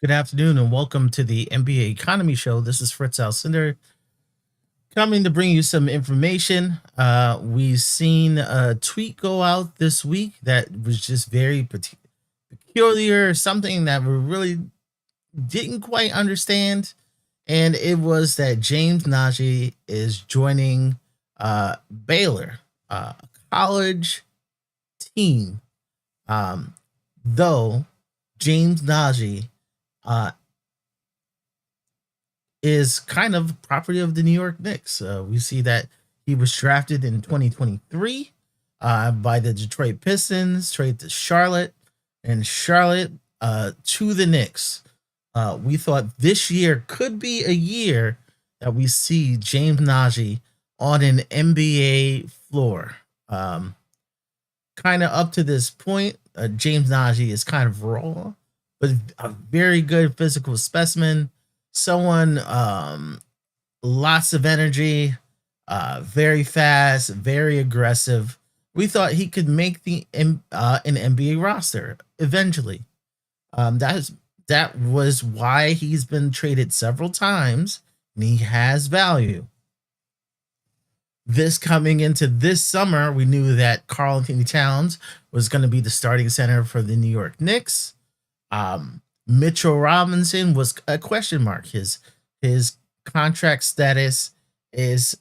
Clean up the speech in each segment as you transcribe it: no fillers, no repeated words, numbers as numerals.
Good afternoon and welcome to the NBA Economy Show. This is Fritz Alcindor coming to bring you some information. We've seen a tweet go out this week that was just very peculiar, something that we really didn't quite understand. And it was that James Nnaji is joining Baylor, a college team. Though James Nnaji uh, is kind of property of the New York Knicks. We see that he was drafted in 2023 by the Detroit Pistons, traded to Charlotte, and Charlotte to the Knicks. We thought this year could be a year that we see James Nnaji on an NBA floor. Kind of up to this point, James Nnaji is kind of raw, but a very good physical specimen. Someone, lots of energy, very fast, very aggressive. We thought he could make an NBA roster eventually. That was why he's been traded several times, and he has value. This coming into this summer, we knew that Karl Anthony Towns was going to be the starting center for the New York Knicks. Mitchell Robinson was a question mark. His contract status is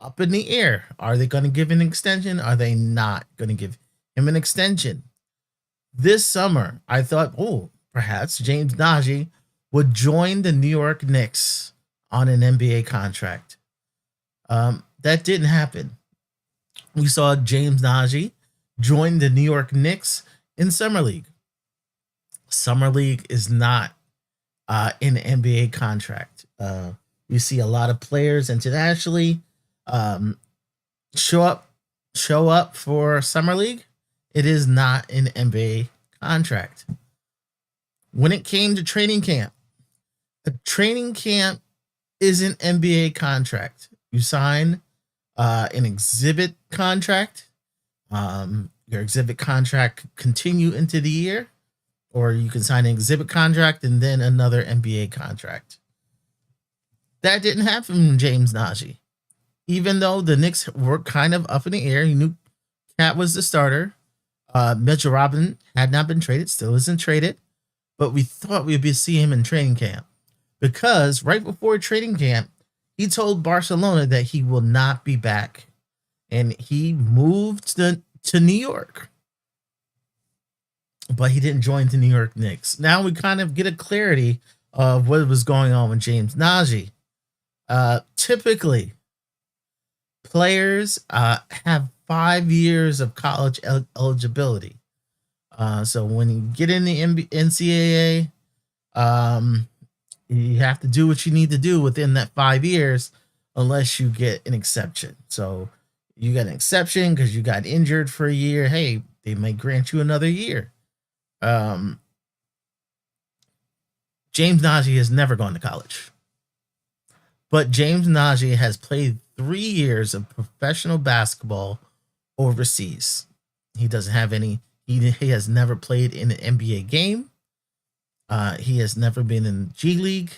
up in the air. Are they going to give an extension? Are they not going to give him an extension? This summer, I thought, perhaps James Nnaji would join the New York Knicks on an NBA contract. That didn't happen. We saw James Nnaji join the New York Knicks in Summer League. Summer League is not an NBA contract. We see a lot of players internationally show up for Summer League. It is not an NBA contract. When it came to training camp, a training camp is an NBA contract. You sign an exhibit contract. Your exhibit contract continue into the year, or you can sign an exhibit contract and then another NBA contract. That didn't happen from James Nnaji. Even though the Knicks were kind of up in the air, you knew Cat was the starter. Mitchell Robinson had not been traded, still isn't traded, but we thought we'd see him in training camp because right before training camp, he told Barcelona that he will not be back, and he moved to New York. But he didn't join the New York Knicks. Now we kind of get a clarity of what was going on with James Nnaji. Typically, players have 5 years of college eligibility. So when you get in the NCAA, you have to do what you need to do within that 5 years, unless you get an exception. So you got an exception because you got injured for a year. Hey, they may grant you another year. James Nnaji has never gone to college, but James Nnaji has played 3 years of professional basketball overseas. He doesn't have any. He has never played in an NBA game. He has never been in G League,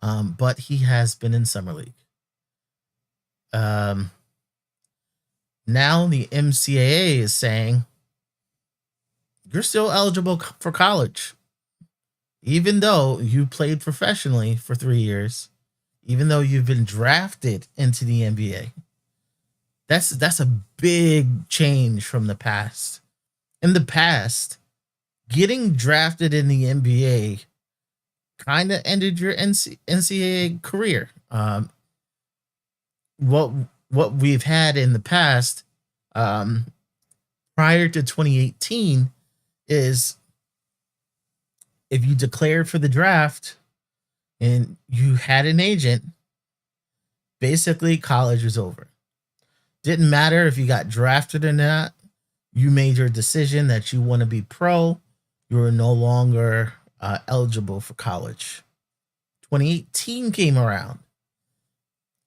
but he has been in Summer League. Now the NCAA is saying you're still eligible for college, even though you played professionally for 3 years, even though you've been drafted into the NBA. That's a big change from the past. In the past, getting drafted in the NBA kind of ended your NCAA career. What we've had in the past, prior to 2018, is if you declared for the draft and you had an agent, basically college was over. Didn't matter if you got drafted or not. You made your decision that you want to be pro. You were no longer eligible for college. 2018 came around.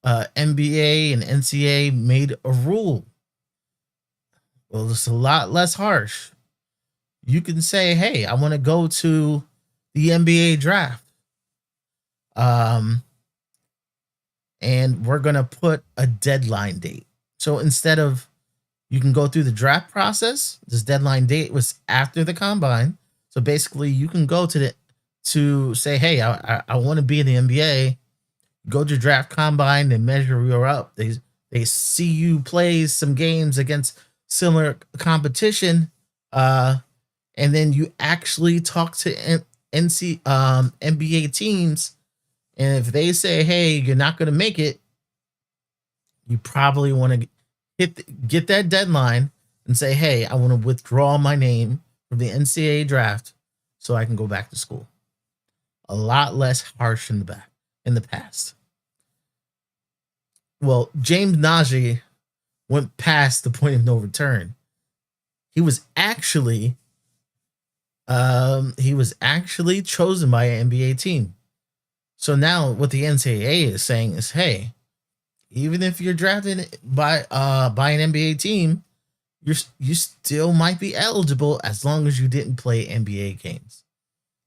NBA and NCAA made a rule. Well, it's a lot less harsh. You can say, hey, I want to go to the NBA draft. And we're going to put a deadline date. So instead of you can go through the draft process, this deadline date was after the combine. So basically, you can go to say, hey, I want to be in the NBA. Go to draft combine and measure you up. They see you play some games against similar competition, and then you actually talk to NBA teams. And if they say, hey, you're not going to make it, you probably want to get that deadline and say, hey, I want to withdraw my name from the NCAA draft so I can go back to school. A lot less harsh in the past. Well, James Nnaji went past the point of no return. He was actually chosen by an NBA team. So now what the NCAA is saying is, hey, even if you're drafted by an NBA team, you still might be eligible as long as you didn't play NBA games.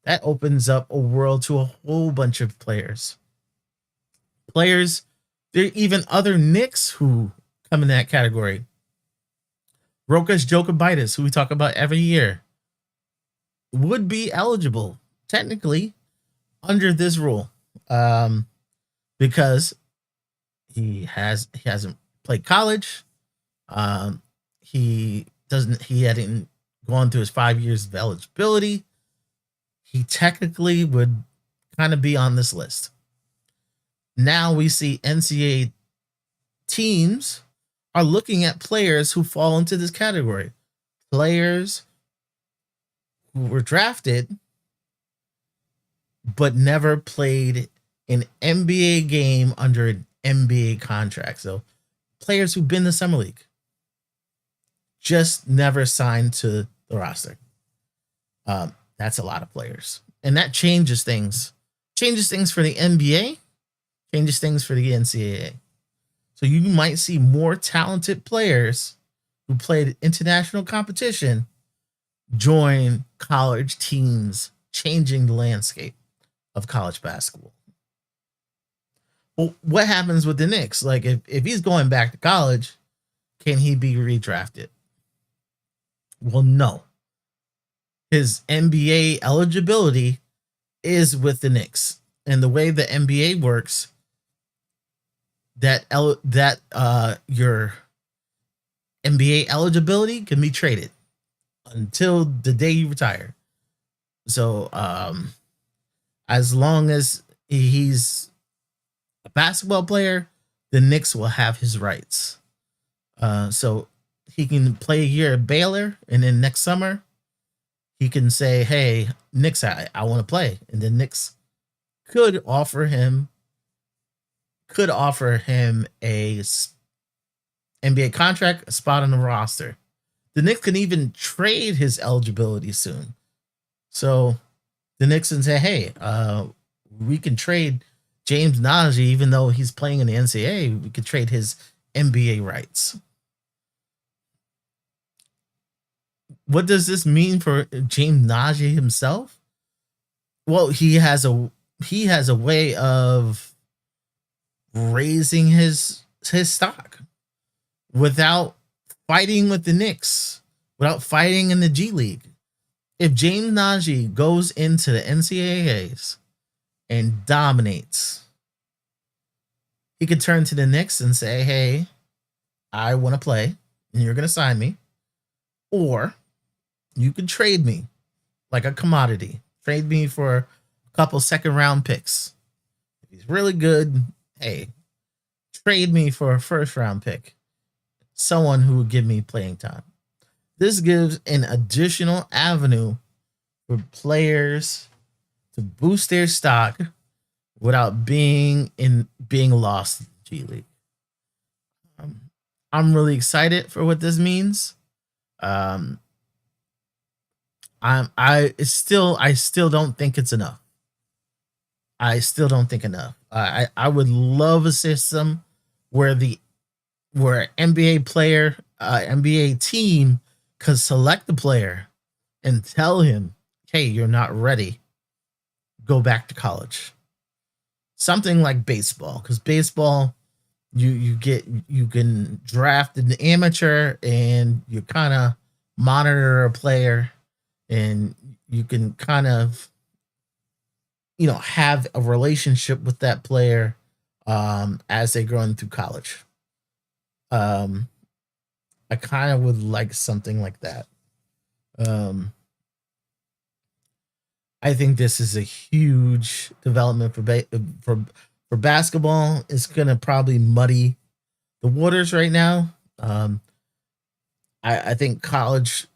That opens up a world to a whole bunch of players. There are even other Knicks who come in that category. Rokas Jokibitis, who we talk about every year, would be eligible technically under this rule, because he hasn't played college. He hadn't gone through his 5 years of eligibility. He technically would kind of be on this list. Now we see NCAA teams are looking at players who fall into this category. Players who were drafted but never played an NBA game under an NBA contract. So players who've been in the summer league, just never signed to the roster. That's a lot of players. And that changes things. Changes things for the NBA, changes things for the NCAA. So you might see more talented players who played international competition join college teams, changing the landscape of college basketball. Well, what happens with the Knicks? Like, if he's going back to college, can he be redrafted? Well, no. His NBA eligibility is with the Knicks. And the way the NBA works, your NBA eligibility can be traded until the day you retire. So as long as he's a basketball player, the Knicks will have his rights. So he can play a year at Baylor, and then next summer he can say, hey, Knicks, I want to play. And the Knicks could offer him a NBA contract, a spot on the roster. The Knicks can even trade his eligibility soon. So the Knicks can say, hey, we can trade James Nnaji, even though he's playing in the NCAA, we could trade his NBA rights. What does this mean for James Nnaji himself? Well, he has a way of raising his stock without fighting with the Knicks, without fighting in the G League. If James Nnaji goes into the NCAAs and dominates, he could turn to the Knicks and say, hey, I want to play, and you're going to sign me. Or you could trade me like a commodity. Trade me for a couple second-round picks. If he's really good, hey, trade me for a first-round pick. Someone who would give me playing time. This gives an additional avenue for players to boost their stock without being lost in the G League. I'm really excited for what this means. I still don't think it's enough. I still don't think enough. I would love a system where NBA player, NBA team could select the player and tell him, hey, you're not ready go back to college. Something like baseball, because baseball, you can draft an amateur and you kind of monitor a player, and you can kind of have a relationship with that player as they grow through college. um I kind of would like something like that. um I think this is a huge development for basketball. It's gonna probably muddy the waters right now. um I think college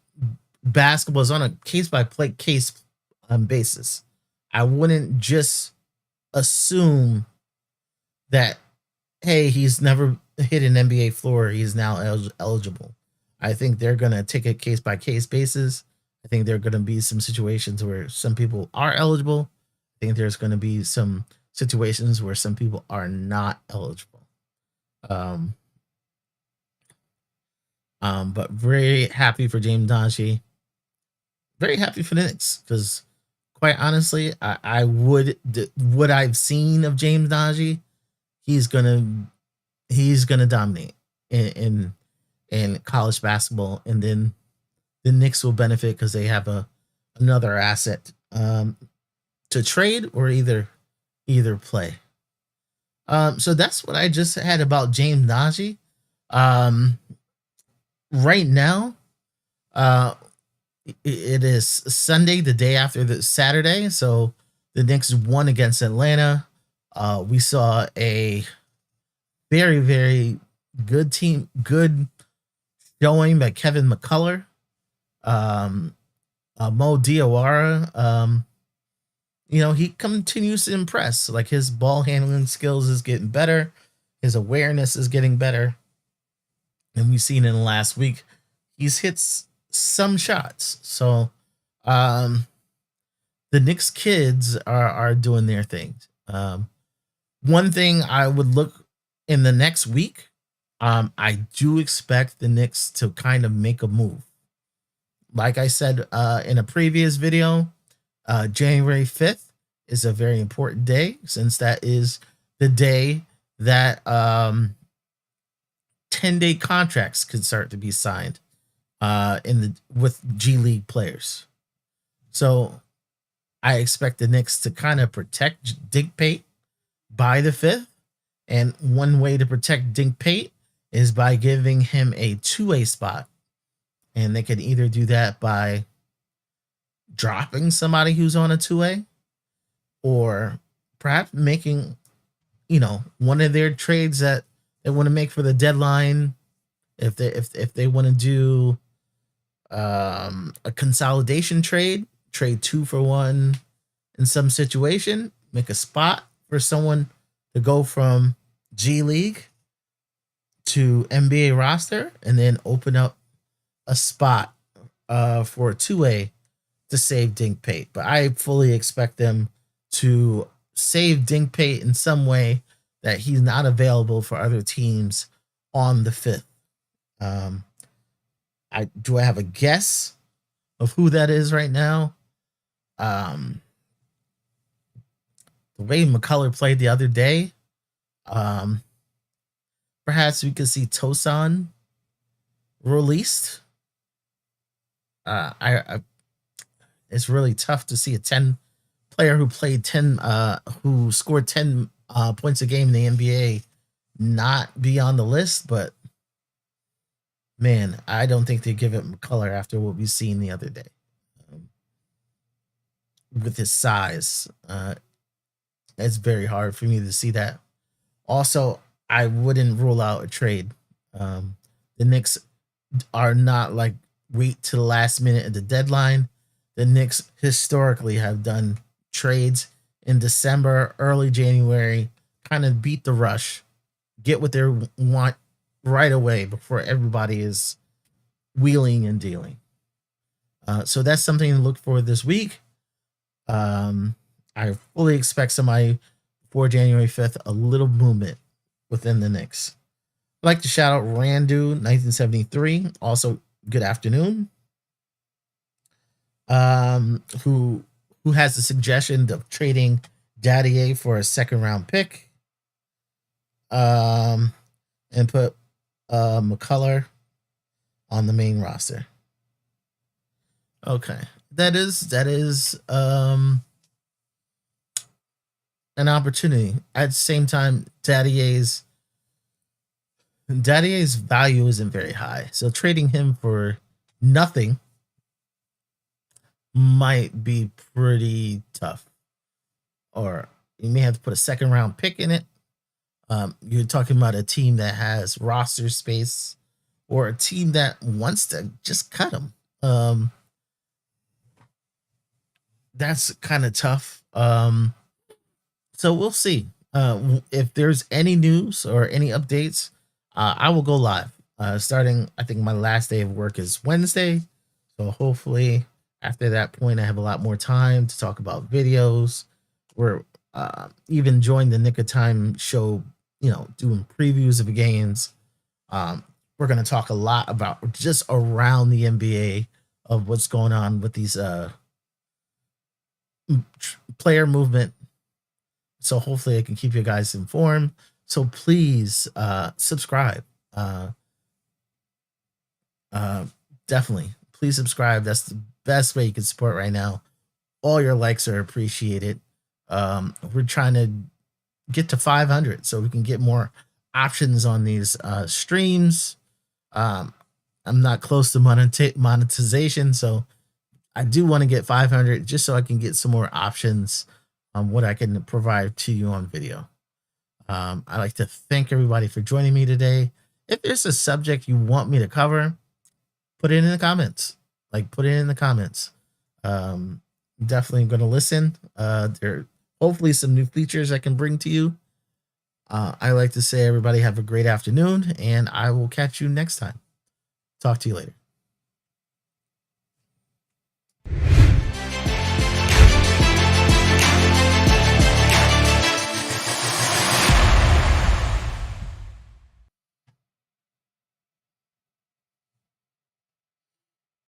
basketball is on a case by case basis. I wouldn't just assume that, hey, he's never hit an NBA floor, he's now eligible. I think they're going to take a case by case basis. I think there are going to be some situations where some people are eligible. I think there's going to be some situations where some people are not eligible. Um, but very happy for James Nnaji. Very happy for the Knicks, because quite honestly, I would what I've seen of James Nnaji, he's gonna dominate in college basketball, and then the Knicks will benefit because they have another asset to trade or either play. So that's what I just had about James Nnaji. Right now, uh, it is Sunday, the day after the Saturday. So the Knicks won against Atlanta. We saw a very, very good showing by Kevin McCullough. Mo Diawara, he continues to impress. Like, his ball handling skills is getting better. His awareness is getting better. And we've seen in the last week, he's hit some shots. So the Knicks kids are doing their things. One thing I would look in the next week, I do expect the Knicks to kind of make a move. Like I said in a previous video, January 5th is a very important day, since that is the day that 10-day contracts could start to be signed with G League players. So I expect the Knicks to kind of protect Dink Pate by the 5th. And one way to protect Dink Pate is by giving him a 2A spot. And they can either do that by dropping somebody who's on a 2A, or perhaps making, one of their trades that they want to make for the deadline. If they want to do a consolidation trade 2 for 1 in some situation, make a spot for someone to go from G League to NBA roster, and then open up a spot for a 2A to save Dink Pate. But I fully expect them to save Dink Pate in some way that he's not available for other teams on the 5th. I have a guess of who that is right now. The way McCullough played the other day, perhaps we could see Tosan released. It's really tough to see a 10 player who played 10, who scored 10 points a game in the NBA not be on the list, but man, I don't think they give it McCullough after what we've seen the other day. With his size, it's very hard for me to see that. Also, I wouldn't rule out a trade. The Knicks are not like wait to the last minute of the deadline. The Knicks historically have done trades in December, early January, kind of beat the rush, get what they want right away before everybody is wheeling and dealing. So that's something to look for this week. I fully expect somebody before January 5th, a little movement within the Knicks. I'd like to shout out Randu 1973. Also, good afternoon. Who who has the suggestion of trading Daddy for a second round pick, and put McCullough on the main roster. Okay, that is an opportunity. At the same time, Daddier's value isn't very high, so trading him for nothing might be pretty tough. Or you may have to put a second round pick in it. You're talking about a team that has roster space, or a team that wants to just cut him. That's kind of tough. So we'll see. If there's any news or any updates, I will go live. Starting, I think my last day of work is Wednesday. So hopefully after that point, I have a lot more time to talk about videos. We're even join the Nick of Time show, doing previews of games. We're going to talk a lot about just around the NBA of what's going on with these player movement. So hopefully I can keep you guys informed. So please subscribe. Definitely, please subscribe. That's the best way you can support right now. All your likes are appreciated. We're trying to get to 500 so we can get more options on these streams. I'm not close to monetization, so I do want to get 500 just so I can get some more options on what I can provide to you on video. I'd like to thank everybody for joining me today. If there's a subject you want me to cover, put it in the comments. Put it in the comments. Definitely going to listen. There are hopefully some new features I can bring to you. I like to say everybody have a great afternoon, and I will catch you next time. Talk to you later.